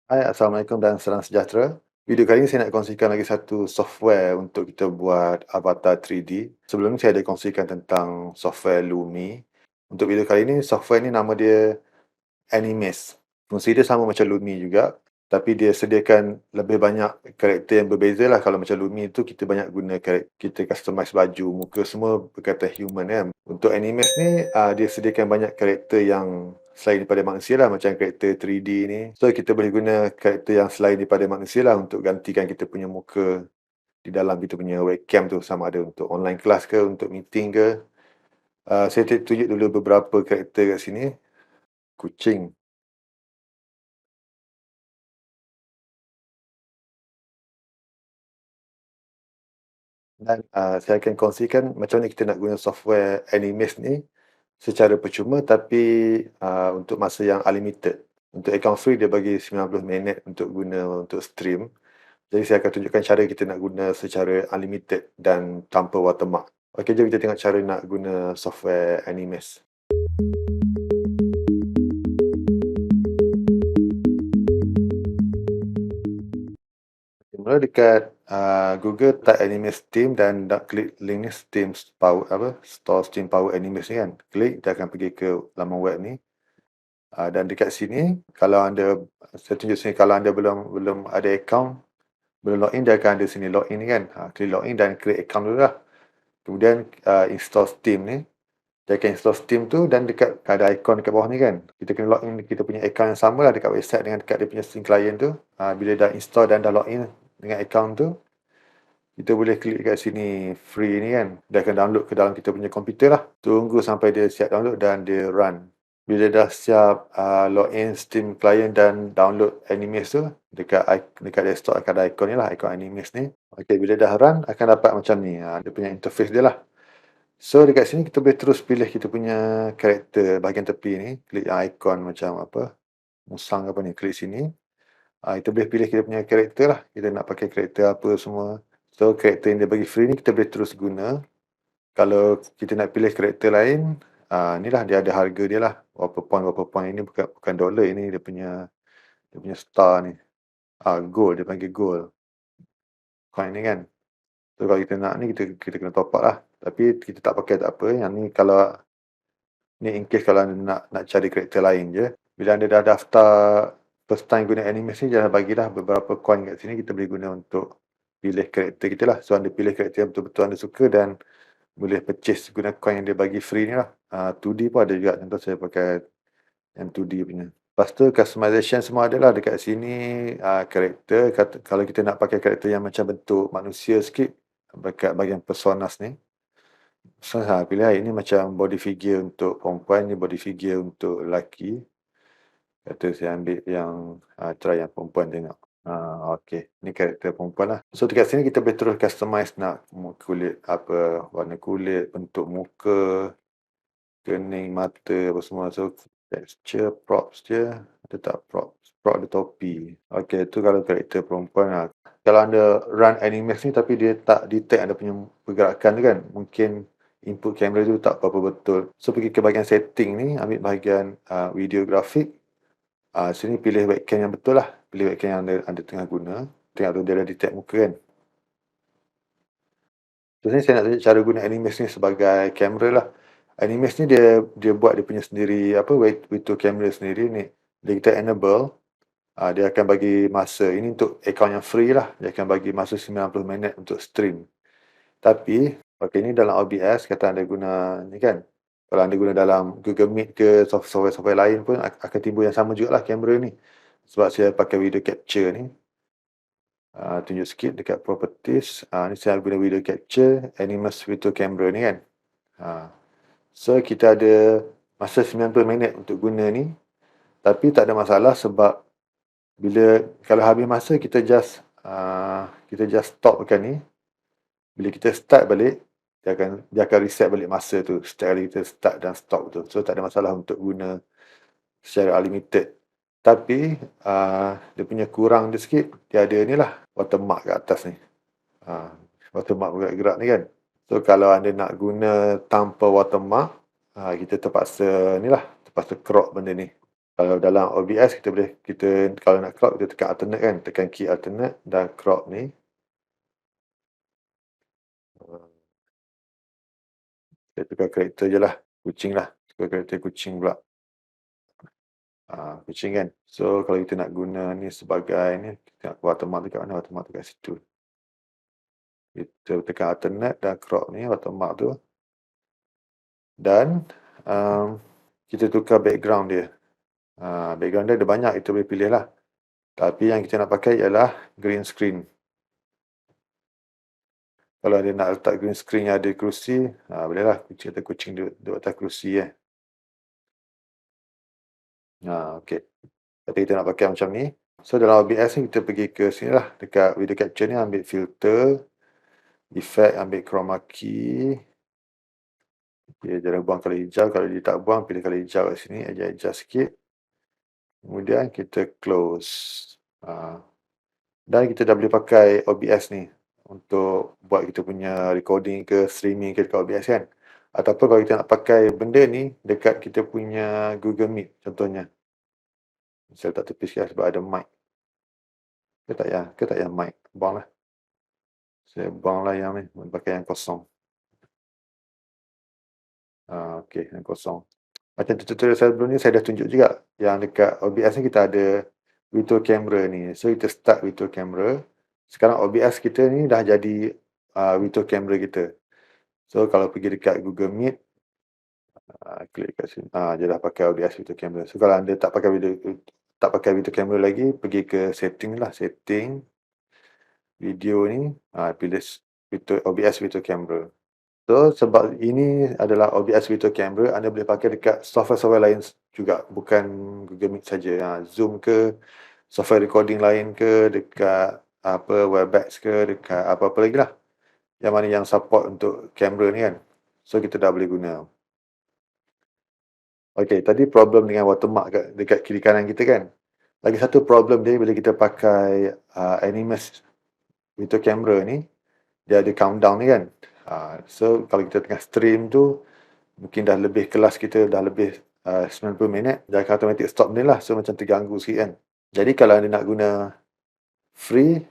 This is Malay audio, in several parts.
Hai, Assalamualaikum dan salam sejahtera. Video kali ini saya nak kongsikan lagi satu software untuk kita buat avatar 3D. Sebelum ni saya ada kongsikan tentang software Lumi. Untuk video kali ini, software ni nama dia Animaze. Fungsi dia sama macam Lumi juga, tapi dia sediakan lebih banyak karakter yang berbeza lah. Kalau macam Lumi tu kita banyak guna karakter, kita customize baju, muka semua berkaitan human kan. Untuk Animaze ni, dia sediakan banyak karakter yang selain daripada manusia lah, macam karakter 3D ni. So kita boleh guna karakter yang selain daripada manusia lah untuk gantikan kita punya muka di dalam kita punya webcam tu, sama ada untuk online class ke, untuk meeting ke. Saya tunjuk dulu beberapa karakter kat sini. Kucing. Dan saya akan kongsikan macam mana kita nak guna software Animaze ni secara percuma, tapi untuk masa yang unlimited. Untuk account free dia bagi 90 minit untuk guna untuk stream. Jadi saya akan tunjukkan cara kita nak guna secara unlimited dan tanpa watermark. Okey, jom kita tengok cara nak guna software Animaze. Mula dekat Google type Animaze Steam dan klik link ni, Steam Power apa, Store Steam Power Animaze ni kan. Klik, dia akan pergi ke laman web ni. Dan dekat sini, kalau anda, saya tunjuk sini, kalau anda belum belum ada account, belum login, dia akan ada sini login ni kan. Klik login dan create account dulu lah. Kemudian install Steam ni. Dia akan install Steam tu, dan dekat ada ikon dekat bawah ni kan. Kita kena login kita punya account yang sama lah dekat website dengan dekat dia punya Steam client tu. Bila dah install dan dah login dengan account tu, kita boleh klik kat sini free ni kan. Dia akan download ke dalam kita punya komputer lah. Tunggu sampai dia siap download dan dia run. Bila dah siap login Steam client dan download Animaze tu, dekat desktop akan ada ikon ni lah, ikon Animaze ni. Okey, bila dah run akan dapat macam ni. Dia punya interface dia lah. So dekat sini kita boleh terus pilih kita punya karakter bahagian tepi ni. Klik ikon macam apa, musang apa ni, klik sini. Kita boleh pilih kita punya karakter lah. Kita nak pakai karakter apa semua. So karakter yang dia bagi free ni kita boleh terus guna. Kalau kita nak pilih karakter lain, ni lah dia ada harga dia lah. Berapa poin. Ini bukan dollar, ini dia punya star ni. Gold, dia panggil gold. Coin ni kan. So kalau kita nak ni, kita kena top up lah. Tapi kita tak pakai tak apa. Yang ni kalau ni in case kalau anda nak cari karakter lain je. Bila anda dah daftar first time guna Animaze ni, dia dah bagilah beberapa coin kat sini, kita boleh guna untuk pilih karakter kita lah. So anda pilih karakter yang betul-betul anda suka dan boleh purchase guna coin yang dia bagi free ni lah. 2D pun ada juga, contoh saya pakai yang 2D punya. Lepas tu customization semua ada lah dekat sini. Karakter, kalau kita nak pakai karakter yang macam bentuk manusia sikit, dekat bahagian personas ni. So, pilih ini macam body figure untuk perempuan, ni body figure untuk lelaki. Kata saya ambil yang try yang perempuan tengok. Okey, ni karakter perempuan lah. So dekat sini kita boleh terus customize nak kulit apa, warna kulit, bentuk muka, kening, mata apa semua. So texture, props dia, ada tak props? Prop ada topi. Okey, tu kalau karakter perempuan lah. Kalau anda run Animaze ni tapi dia tak detect anda punya pergerakan tu kan, mungkin input kamera tu tak berapa betul. So pergi ke bahagian setting ni, ambil bahagian videographic. Sini pilih webcam yang betul lah. Pilih webcam yang anda tengah guna. Tengok tu dia dah detect muka kan. So sini saya nak tunjuk cara guna Animaze ni sebagai kamera lah. Animaze ni dia buat dia punya sendiri apa, virtual camera sendiri ni. Bila kita enable, dia akan bagi masa. Ini untuk account yang free lah. Dia akan bagi masa 90 minit untuk stream. Tapi, okey, ni dalam OBS, kata anda guna ni kan. Kalau anda guna dalam Google Meet ke software-software lain pun akan timbul yang sama jugalah kamera ni. Sebab saya pakai video capture ni. Tunjuk sikit dekat properties. Ni saya guna video capture, Animaze virtual camera ni kan. So, kita ada masa 90 minit untuk guna ni. Tapi tak ada masalah sebab bila kalau habis masa kita just stopkan ni. Bila kita start balik, dia akan reset balik masa tu setiap kali kita start dan stop tu. So tak ada masalah untuk guna secara unlimited. Tapi dia punya kurang dia sikit, dia ada ni lah watermark kat atas ni. Watermark bergerak-gerak ni kan. So kalau anda nak guna tanpa watermark, kita terpaksa crop benda ni. Kalau dalam OBS kita kalau nak crop kita tekan alternate kan, tekan key alternate dan crop ni. Saya tukar karakter je lah, kucing lah, tukar karakter kucing pula. Kucing kan. So kalau kita nak guna ni sebagai ni, kita nak watermark dekat mana, watermark dekat situ. Kita tekan alternate dan crop ni watermark tu. Dan kita tukar background dia. Background dia ada banyak, kita boleh pilih lah. Tapi yang kita nak pakai ialah green screen. Kalau dia nak letak green screen yang ada kerusi, bolehlah kucing duduk atas kerusi . Okey. Tapi kita nak pakai macam ni. So dalam OBS ni kita pergi ke sini lah, dekat video capture ni ambil filter, effect, ambil chroma key. Dia jangan buang colour hijau, kalau dia tak buang pilih colour hijau kat sini, adjust sikit. Kemudian kita close. Dan kita dah boleh pakai OBS ni untuk buat kita punya recording ke streaming ke dekat OBS kan. Ataupun kalau kita nak pakai benda ni dekat kita punya Google Meet contohnya. Saya letak tepi sikit sebab ada mic. Ke tak payah mic. Buang lah. Saya buang lah yang ni. Pakai yang kosong. Okey, yang kosong. Macam tutorial saya sebelum ni saya dah tunjuk juga. Yang dekat OBS ni kita ada virtual camera ni. So kita start virtual camera. Sekarang OBS kita ni dah jadi virtual camera kita. So kalau pergi dekat Google Meet, klik kat sini. Dia dah pakai OBS virtual camera. So kalau anda tak pakai virtual camera lagi, pergi ke setting lah, setting video ni, pilih OBS virtual camera. So sebab ini adalah OBS virtual camera, anda boleh pakai dekat software-software lain juga, bukan Google Meet saja. Zoom ke, software recording lain ke, dekat Webex ke, dekat apa-apa lagi lah. Yang mana yang support untuk kamera ni kan. So kita dah boleh guna. Okey, tadi problem dengan watermark dekat kiri kanan kita kan. Lagi satu problem dia bila kita pakai Animus virtual camera ni, dia ada countdown ni kan. So kalau kita tengah stream tu, mungkin dah lebih kelas kita, dah lebih 90 minit, dia akan automatic stop ni lah. So macam terganggu sikit kan. Jadi kalau anda nak guna free,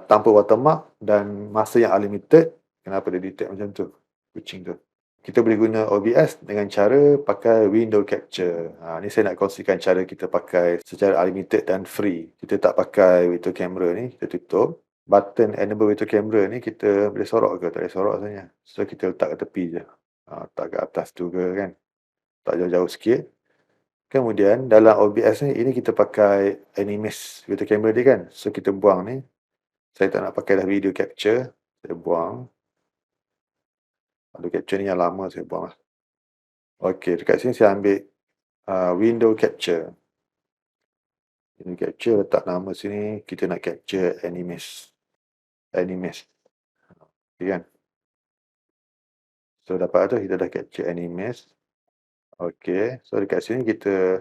tanpa watermark dan masa yang unlimited, kenapa dia detect macam tu, kucing tu. Kita boleh guna OBS dengan cara pakai window capture. Ni saya nak kongsikan cara kita pakai secara unlimited dan free. Kita tak pakai virtual camera ni, kita tutup. Button enable virtual camera ni kita boleh sorok ke? Tak boleh sorok sebenarnya. So kita letak ke tepi je. Letak ke atas tu ke kan. Tak jauh-jauh sikit. Kemudian dalam OBS ni, ini kita pakai Animus virtual camera dia kan. So kita buang ni. Saya tak nak pakai dah video capture. Saya buang. Video capture ni yang lama saya buang lah. Okey, dekat sini saya ambil window capture. Window capture, letak nama sini, kita nak capture Animus. Okay kan? So dapat tu kita dah capture Animus. Okey, so dekat sini kita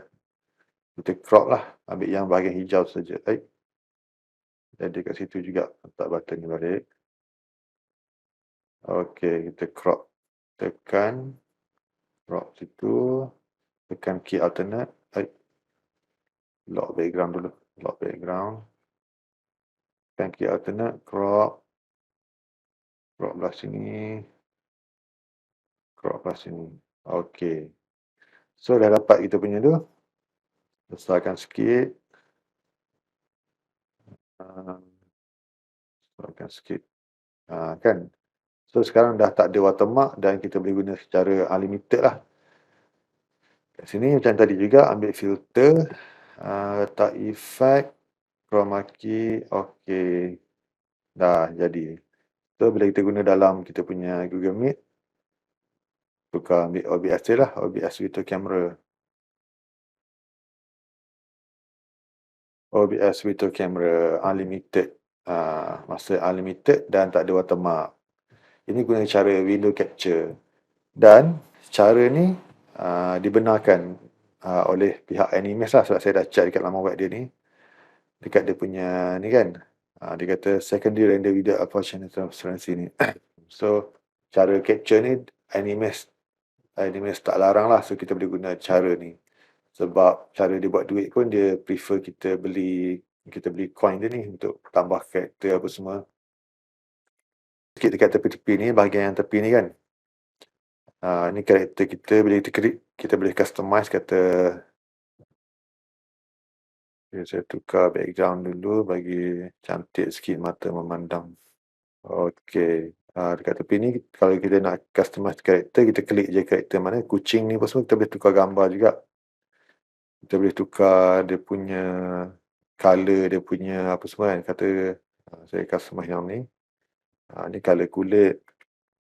crop lah, ambil yang bahagian hijau saja. Jadi kat situ juga letak button ni balik. Okey, kita crop. Tekan crop situ. Tekan key alternate. Lock background dulu. Lock background. Tekan key alternate. Crop. Crop belah sini. Crop belah sini. Okey. So dah dapat kita punya tu. Besarkan sikit. Besarkan sikit. Kan? So sekarang dah tak ada watermark dan kita boleh guna secara unlimited lah. Kat sini macam tadi juga, ambil filter, letak effect, chroma key, okey. Dah jadi. So bila kita guna dalam kita punya Google Meet, tukar ambil OBS je lah, OBS virtual camera. OBS virtual camera unlimited. Masa unlimited dan tak ada watermark. Ini guna cara window capture. Dan cara ni dibenarkan oleh pihak Animus lah, sebab saya dah check dekat laman web dia ni. Dekat dia punya ni kan, dia kata secondary render without apportionment transparency ni. So cara capture ni Animus tak larang lah, so kita boleh guna cara ni. Sebab cara dia buat duit pun dia prefer kita beli coin dia ni untuk tambah karakter apa semua. Sikit dekat tepi-tepi ni, bahagian yang tepi ni kan. Ni karakter kita, bila kita klik, kita boleh customize kata. Okay, saya tukar background dulu bagi cantik sikit mata memandang. Okey, dekat tepi ni kalau kita nak customize karakter, kita klik je karakter mana, kucing ni apa semua kita boleh tukar gambar juga. Kita boleh tukar dia punya color, dia punya apa semua kan. Kata saya customize yang ni. Ni color kulit,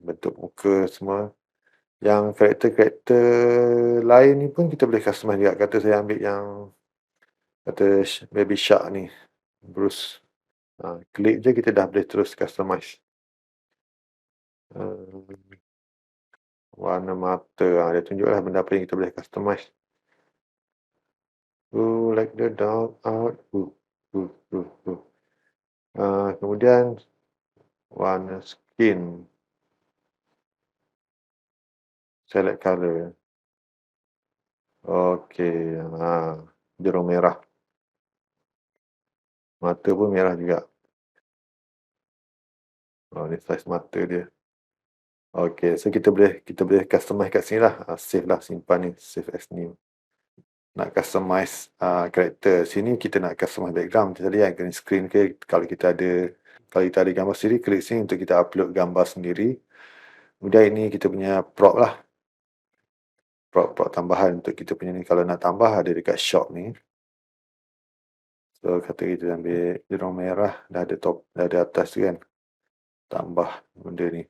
bentuk muka semua. Yang karakter-karakter lain ni pun kita boleh customize juga. Kata saya ambil yang kata Baby Shark ni, Bruce. Klik je kita dah boleh terus customize. Warna mata, dia tunjuklah benda apa yang kita boleh customize. Like the dog out. Kemudian warna skin, select color. Okey, biru merah. Mata pun merah juga. Ni saiz mata dia. Okey, so kita boleh customize kat sini lah. Save lah, simpan ni, save as new. Nak customize karakter. Sini kita nak customize background macam tadi kan, green screen ke. Kalau kita ada gambar sendiri, klik sini untuk kita upload gambar sendiri. Kemudian ini kita punya prop lah. Prop tambahan untuk kita punya ni. Kalau nak tambah ada dekat shop ni. So kata kita ambil biru merah, dah ada atas tu kan. Tambah benda ni.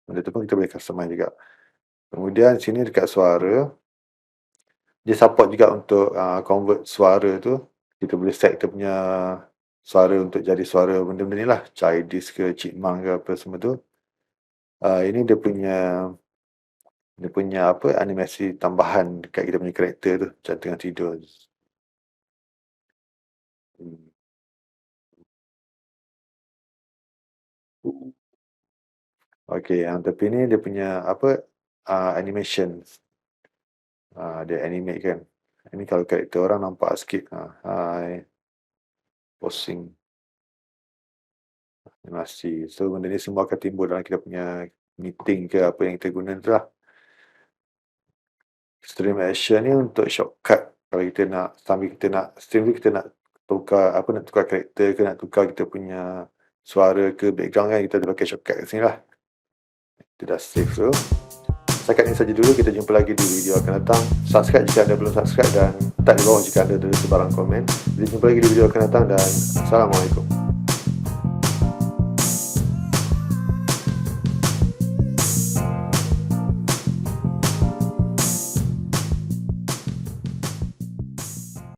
Benda tu pun kita boleh customize juga. Kemudian sini dekat suara, dia support juga untuk convert suara tu. Kita boleh set kita punya suara untuk jadi suara benda-benda ni lah. Childish ke, chipmunk ke apa semua tu. Ini dia punya apa, animasi tambahan dekat kita punya karakter tu. Macam tengah tidur. Okey, yang tepi ni dia punya apa, animation. Dia animate kan. Ini kalau karakter orang nampak sikit. Hi. Posing. Animasi. So, benda ni semua akan timbul dalam kita punya meeting ke apa yang kita guna tu lah. Stream action ni untuk shortcut. Kalau kita nak, sambil kita nak stream tu, kita nak tukar karakter ke, nak tukar kita punya suara ke, background kan, kita ada pakai shortcut kat sini lah. Kita dah save tu. Setakat ini saja dulu, kita jumpa lagi di video akan datang. Subscribe jika anda belum subscribe dan tag di bawah jika anda ada sebarang komen. Kita jumpa lagi di video akan datang dan Assalamualaikum.